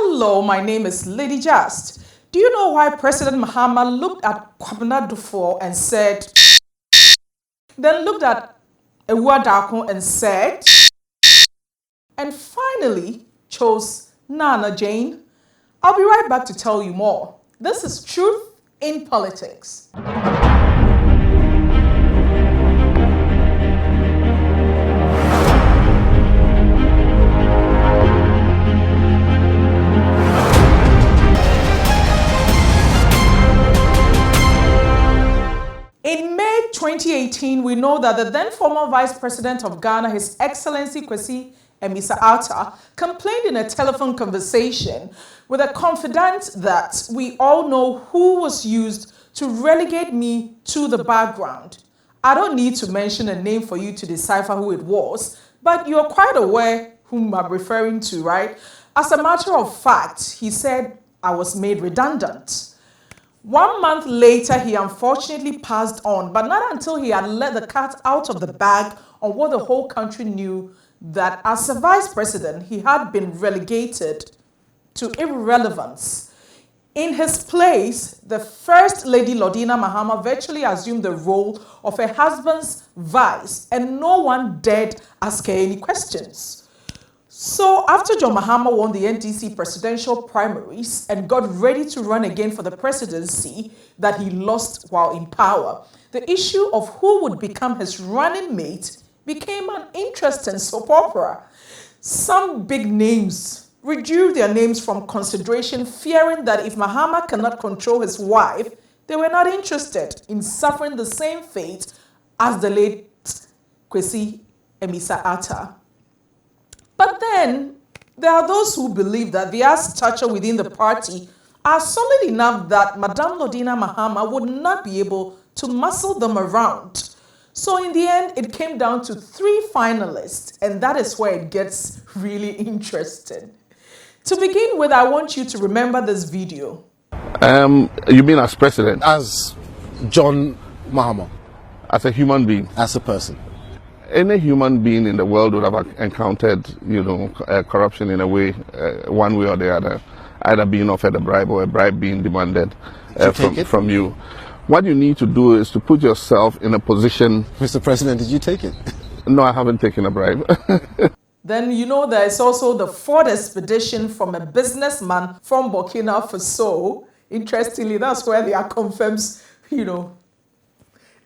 Hello, my name is Lady Jast. Do you know why President Mahama looked at Kwabena Dufo and said, then looked at Ewua Darko and said, and finally chose Naana Jane? I'll be right back to tell you more. This is Truth in Politics. In May 2018, we know that the then former Vice President of Ghana, His Excellency Kwesi Atta, complained in a telephone conversation with a confidant that we all know who was used to relegate me to the background. I don't need to mention a name for you to decipher who it was, but you're quite aware whom I'm referring to, right? As a matter of fact, he said I was made redundant. 1 month later, he unfortunately passed on, but not until he had let the cat out of the bag on what the whole country knew, that as a vice president, he had been relegated to irrelevance. In his place, the First Lady Lordina Mahama virtually assumed the role of her husband's vice, and no one dared ask her any questions. So after John Mahama won the NDC presidential primaries and got ready to run again for the presidency that he lost while in power, the issue of who would become his running mate became an interesting soap opera. Some big names withdrew their names from consideration, fearing that if Mahama cannot control his wife, they were not interested in suffering the same fate as the late Kwesi Atta. But then, there are those who believe that the stature within the party are solid enough that Madame Lordina Mahama would not be able to muscle them around. So in the end, it came down to 3 finalists, and that is where it gets really interesting. To begin with, I want you to remember this video. You mean as president? As John Mahama. As a human being? As a person. Any human being in the world would have encountered, corruption in a way, one way or the other, either being offered a bribe or a bribe being demanded from you. What you need to do is to put yourself in a position... Mr. President, did you take it? No, I haven't taken a bribe. Then there's also the Ford expedition from a businessman from Burkina Faso. Interestingly, that's where they are confirmed,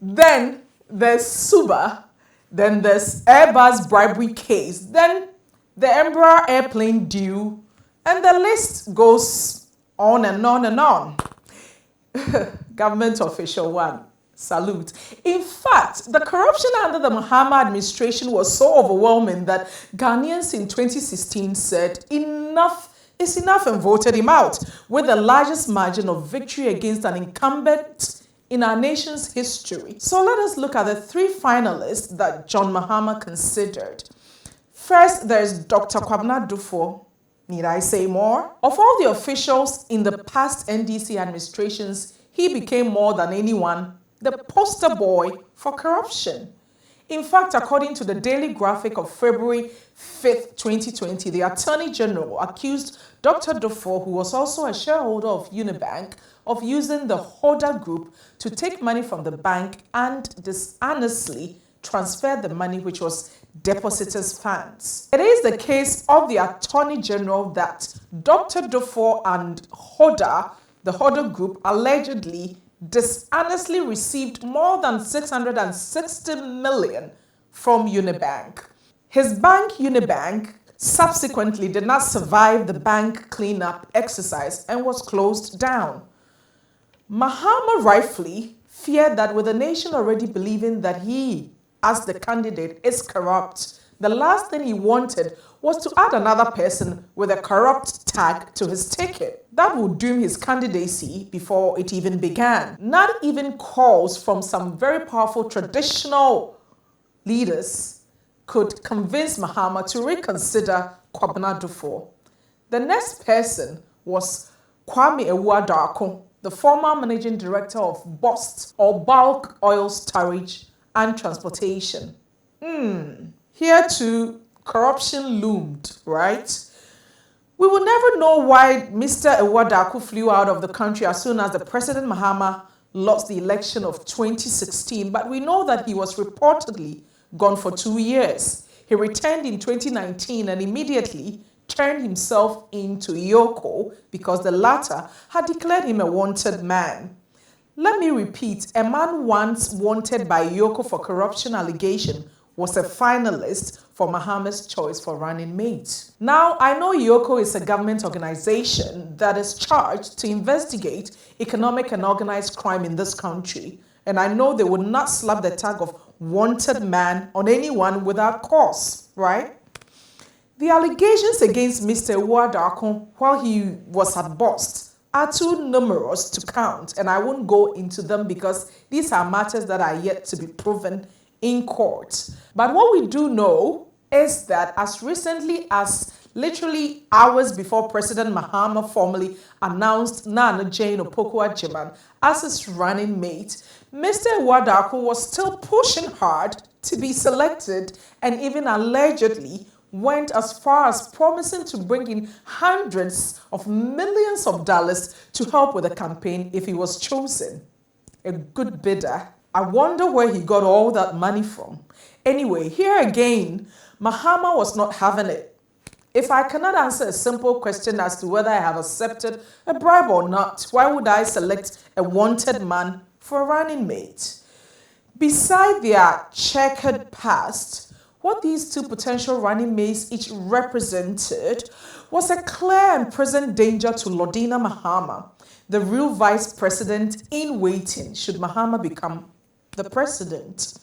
Then there's Suba. Then there's Airbus bribery case. Then the Embraer airplane due. And the list goes on and on and on. Government official 1. Salute. In fact, the corruption under the Mahama administration was so overwhelming that Ghanaians in 2016 said enough is enough and voted him out, with the largest margin of victory against an incumbent in our nation's history. So let us look at the 3 finalists that John Mahama considered. First, there's Dr. Kwabena Dufo. Need I say more? Of all the officials in the past NDC administrations, he became more than anyone the poster boy for corruption. In fact, according to the Daily Graphic of February 5th, 2020, the Attorney General accused Dr. Dufo, who was also a shareholder of Unibank, of using the Hoda Group to take money from the bank and dishonestly transfer the money which was depositors' funds. It is the case of the Attorney General that Dr. Dufo and the Hoda Group, allegedly dishonestly received more than 660 million from Unibank. His bank, Unibank, subsequently did not survive the bank cleanup exercise and was closed down. Mahama rightfully feared that with the nation already believing that he, as the candidate, is corrupt, the last thing he wanted was to add another person with a corrupt tag to his ticket. That would doom his candidacy before it even began. Not even calls from some very powerful traditional leaders could convince Mahama to reconsider Kwabena Dufo. The next person was Kwame Ewua Darko, the former managing director of BOST, or Bulk Oil Storage and Transportation. Here too, corruption loomed, right? We will never know why Mr. Ewadaku flew out of the country as soon as the President Mahama lost the election of 2016, but we know that he was reportedly gone for 2 years. He returned in 2019 and immediately turned himself into Yoko because the latter had declared him a wanted man. Let me repeat, a man once wanted by Yoko for corruption allegation was a finalist for Mahama's choice for running mate. Now, I know Yoko is a government organization that is charged to investigate economic and organized crime in this country, and I know they would not slap the tag of wanted man on anyone without cause, right? The allegations against Mr. Ewadaku while he was at Bust are too numerous to count, and I won't go into them because these are matters that are yet to be proven in court. But what we do know is that as recently as literally hours before President Mahama formally announced Naana Jane Opoku-Agyeman as his running mate, Mr. Ewadaku was still pushing hard to be selected and even allegedly went as far as promising to bring in hundreds of millions of dollars to help with the campaign if he was chosen. A good bidder. I wonder where he got all that money from. Anyway, here again, Mahama was not having it. If I cannot answer a simple question as to whether I have accepted a bribe or not, why would I select a wanted man for a running mate? Beside their checkered past, what these two potential running mates each represented was a clear and present danger to Lordina Mahama, the real vice president in waiting should Mahama become the president.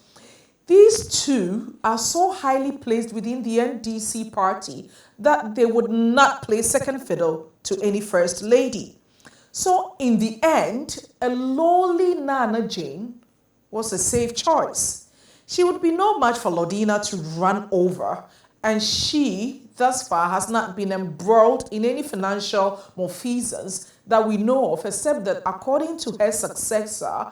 These two are so highly placed within the NDC party that they would not play second fiddle to any first lady. So in the end, a lowly Naana Jane was a safe choice. She would be no match for Lordina to run over, and she, thus far, has not been embroiled in any financial malfeasance that we know of, except that according to her successor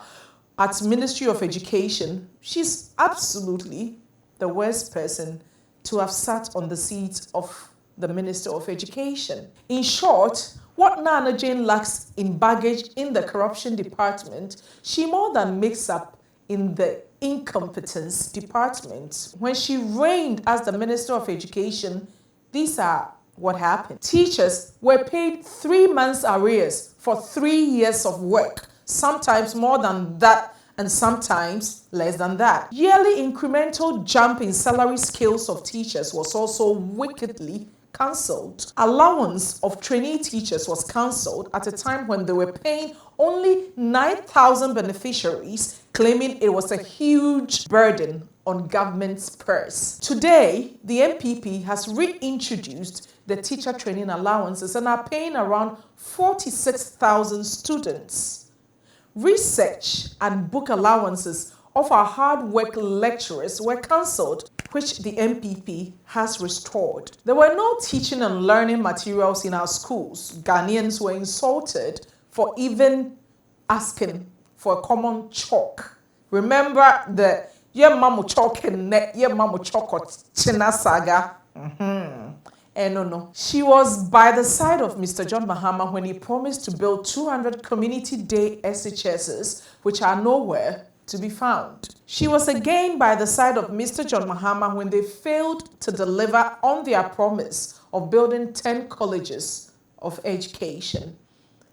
at Ministry of Education, she's absolutely the worst person to have sat on the seat of the Minister of Education. In short, what Naana Jane lacks in baggage in the corruption department, she more than makes up in the Incompetents department. When she reigned as the Minister of Education, these are what happened. Teachers were paid 3 months arrears for 3 years of work, sometimes more than that and sometimes less than that. Yearly incremental jump in salary scales of teachers was also wickedly cancelled. Allowance of trainee teachers was cancelled at a time when they were paying only 9,000 beneficiaries, claiming it was a huge burden on government's purse. Today, the MPP has reintroduced the teacher training allowances and are paying around 46,000 students. Research and book allowances of our hard work lecturers were cancelled, which the MPP has restored. There were no teaching and learning materials in our schools. Ghanaians were insulted for even asking for a common chalk. Remember the "Ye mamu chalk and net, ye mamu chalk or china saga." No. She was by the side of Mr. John Mahama when he promised to build 200 community day SHSs, which are nowhere to be found. She was again by the side of Mr. John Mahama when they failed to deliver on their promise of building 10 colleges of education.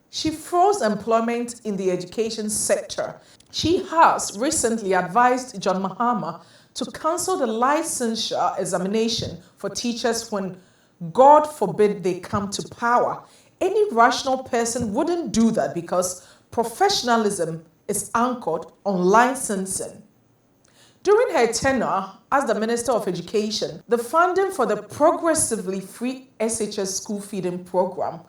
She froze employment in the education sector. She has recently advised John Mahama to cancel the licensure examination for teachers when, God forbid, they come to power. Any rational person wouldn't do that because professionalism is anchored on licensing. During her tenure as the Minister of Education, the funding for the progressively free SHS school feeding program,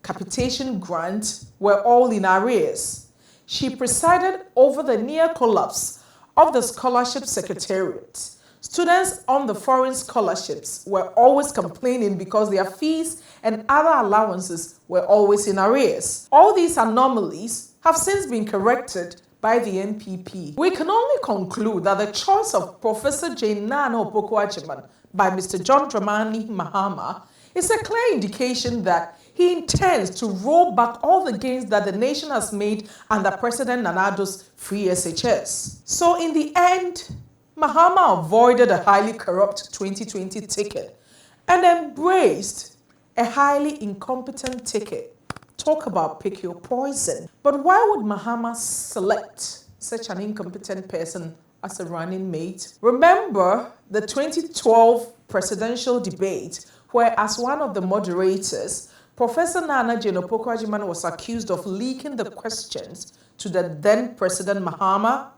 capitation grant, were all in arrears. She presided over the near collapse of the scholarship secretariat. Students on the foreign scholarships were always complaining because their fees and other allowances were always in arrears. All these anomalies have since been corrected by the NPP. We can only conclude that the choice of Professor Jane Naana Opoku-Agyeman by Mr. John Dramani Mahama It's a clear indication that he intends to roll back all the gains that the nation has made under President Nana Addo's free SHS. So in the end, Mahama avoided a highly corrupt 2020 ticket and embraced a highly incompetent ticket. Talk about pick your poison. But why would Mahama select such an incompetent person as a running mate? Remember the 2012 presidential debate where, as one of the moderators, Professor Naana Pokwajiman was accused of leaking the questions to the then President Mahama?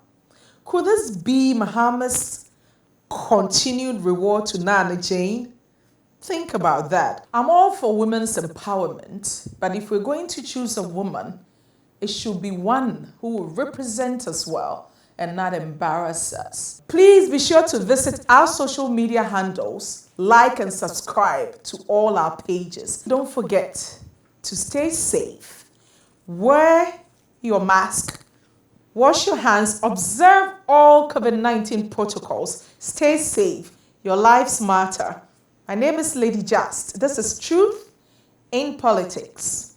Could this be Mahama's continued reward to Naana Jane? Think about that. I'm all for women's empowerment, but if we're going to choose a woman, it should be one who will represent us well and not embarrass us. Please be sure to visit our social media handles, like and subscribe to all our pages. Don't forget to stay safe, wear your mask, wash your hands, observe all COVID-19 protocols, stay safe, your lives matter. My name is Lady Jast. This is Truth in Politics.